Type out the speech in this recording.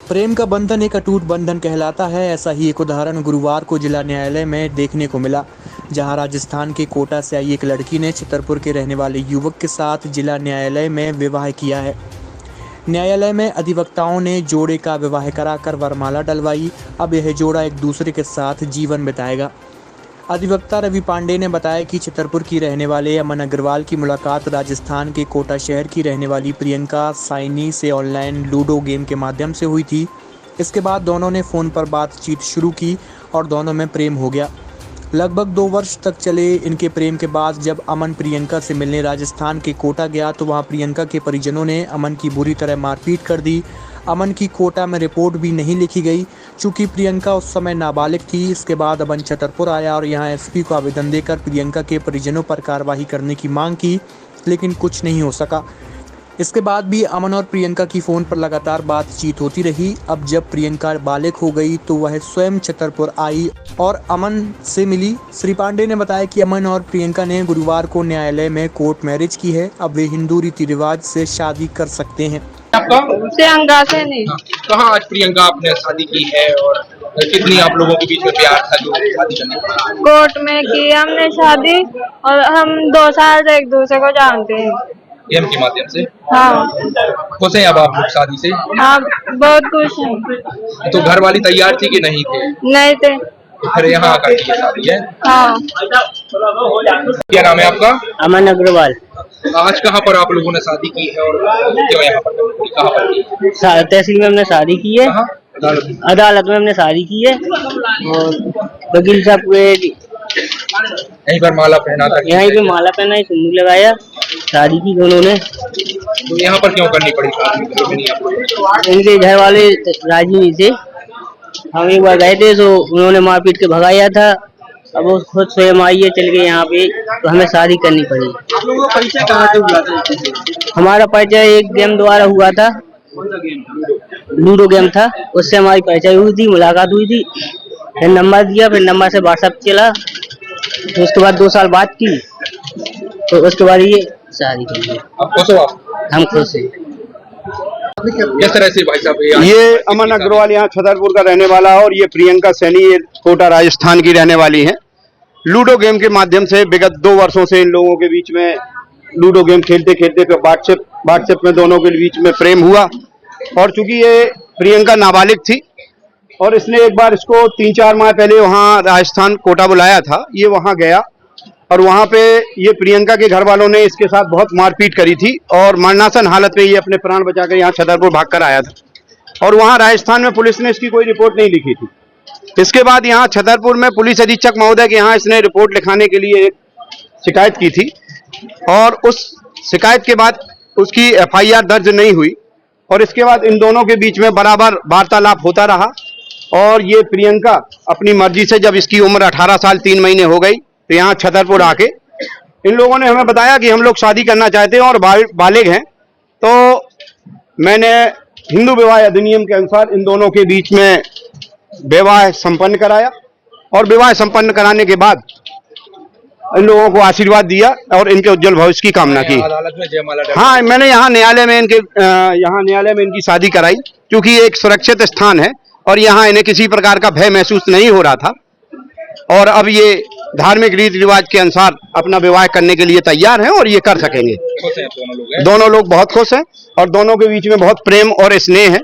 प्रेम का बंधन एक अटूट बंधन कहलाता है। ऐसा ही एक उदाहरण गुरुवार को जिला न्यायालय में देखने को मिला, जहां राजस्थान के कोटा से आई एक लड़की ने छतरपुर के रहने वाले युवक के साथ जिला न्यायालय में विवाह किया है। न्यायालय में अधिवक्ताओं ने जोड़े का विवाह कराकर वरमाला डलवाई। अब यह जोड़ा एक दूसरे के साथ जीवन बिताएगा। अधिवक्ता रवि पांडे ने बताया कि छतरपुर की रहने वाले अमन अग्रवाल की मुलाकात राजस्थान के कोटा शहर की रहने वाली प्रियंका साइनी से ऑनलाइन लूडो गेम के माध्यम से हुई थी। इसके बाद दोनों ने फ़ोन पर बातचीत शुरू की और दोनों में प्रेम हो गया। लगभग 2 वर्ष तक चले इनके प्रेम के बाद जब अमन प्रियंका से मिलने राजस्थान के कोटा गया तो वहां प्रियंका के परिजनों ने अमन की बुरी तरह मारपीट कर दी। अमन की कोटा में रिपोर्ट भी नहीं लिखी गई, चूँकि प्रियंका उस समय नाबालिग थी। इसके बाद अमन छतरपुर आया और यहां एसपी को आवेदन देकर प्रियंका के परिजनों पर कार्रवाई करने की मांग की, लेकिन कुछ नहीं हो सका। इसके बाद भी अमन और प्रियंका की फ़ोन पर लगातार बातचीत होती रही। अब जब प्रियंका बालिग हो गई तो वह स्वयं छतरपुर आई और अमन से मिली। श्री पांडे ने बताया कि अमन और प्रियंका ने गुरुवार को न्यायालय में कोर्ट मैरिज की है। अब वे हिंदू रीति रिवाज से शादी कर सकते हैं। प्रियंका से नहीं। कहाँ आज प्रियंका आपने शादी की है और कितनी आप लोगों के बीच में प्यार था जो शादी करने का? कोर्ट में की हमने शादी और हम 2 साल से एक दूसरे को जानते हैं। गेम के माध्यम से? हाँ। खुश हैं अब आप लोग शादी से? हाँ, बहुत खुश हैं। तो घर वाली तैयार थी कि नहीं थे? नहीं थे। तो फिर यहाँ आकर की शादी है? हाँ। क्या नाम है आपका? अमन अग्रवाल। आज कहाँ पर आप लोगों ने शादी की है और क्यों यहाँ पर कहाँ पर की? तहसील में हमने शादी की है, अदालत में हमने शादी की है और वकील साहब को यहीं पर माला पहना था? यहीं पे माला पहना, सिंदूर लगाया, शादी की दोनों ने। तो यहाँ पर क्यों करनी पड़ी शादी? इनके घर वाले राजी नहीं थे। हम एक बार गए थे तो उन्होंने मारपीट के भगाया था। अब वो खुद स्वयं आई है, चल गए यहाँ पे, तो हमें शादी करनी पड़ी। आप लोगों का परिचय कहाँ से हुआ था? हमारा परिचय एक गेम द्वारा हुआ था, लूडो गेम था। उससे हमारी परिचय हुई थी, मुलाकात हुई थी, फिर नंबर दिया, फिर नंबर से व्हाट्सएप चला, तो उसके बाद 2 साल बात की, तो उसके बाद ये शादी की। आप खुश हो? हम खुश हैं। किस तरह से भाई साहब? ये अमन अग्रवाल यहाँ छतरपुर का रहने वाला है और ये प्रियंका सैनी ये कोटा राजस्थान की रहने वाली हैं। लूडो गेम के माध्यम से विगत 2 वर्षों से इन लोगों के बीच में लूडो गेम खेलते खेलते फिर व्हाट्सएप में दोनों के बीच में प्रेम हुआ। और चूंकि ये प्रियंका नाबालिग थी और इसने एक बार इसको 3-4 माह पहले वहाँ राजस्थान कोटा बुलाया था, ये वहाँ गया और वहाँ पे ये प्रियंका के घर वालों ने इसके साथ बहुत मारपीट करी थी और मरणासन हालत में ये अपने प्राण बचाकर यहाँ छतरपुर भागकर आया था और वहाँ राजस्थान में पुलिस ने इसकी कोई रिपोर्ट नहीं लिखी थी। इसके बाद यहाँ छतरपुर में पुलिस अधीक्षक महोदय के यहाँ इसने रिपोर्ट लिखाने के लिए एक शिकायत की थी और उस शिकायत के बाद उसकी FIR दर्ज नहीं हुई और इसके बाद इन दोनों के बीच में बराबर वार्तालाप होता रहा और ये प्रियंका अपनी मर्जी से, जब इसकी उम्र 18 साल 3 महीने हो गई, तो यहाँ छतरपुर आके इन लोगों ने हमें बताया कि हम लोग शादी करना चाहते हैं और बालिग हैं। तो मैंने हिंदू विवाह अधिनियम के अनुसार इन दोनों के बीच में विवाह संपन्न कराया और विवाह संपन्न कराने के बाद इन लोगों को आशीर्वाद दिया और इनके उज्जवल भविष्य की कामना की। अदालत में जयमाला? हाँ, मैंने यहाँ न्यायालय में इनकी शादी कराई, क्योंकि ये एक सुरक्षित स्थान है और यहाँ इन्हें किसी प्रकार का भय महसूस नहीं हो रहा था और अब ये धार्मिक रीति रिवाज के अनुसार अपना विवाह करने के लिए तैयार हैं और ये कर सकेंगे। खुश हैं दोनों लोग? दोनों लोग बहुत खुश हैं और दोनों के बीच में बहुत प्रेम और स्नेह है।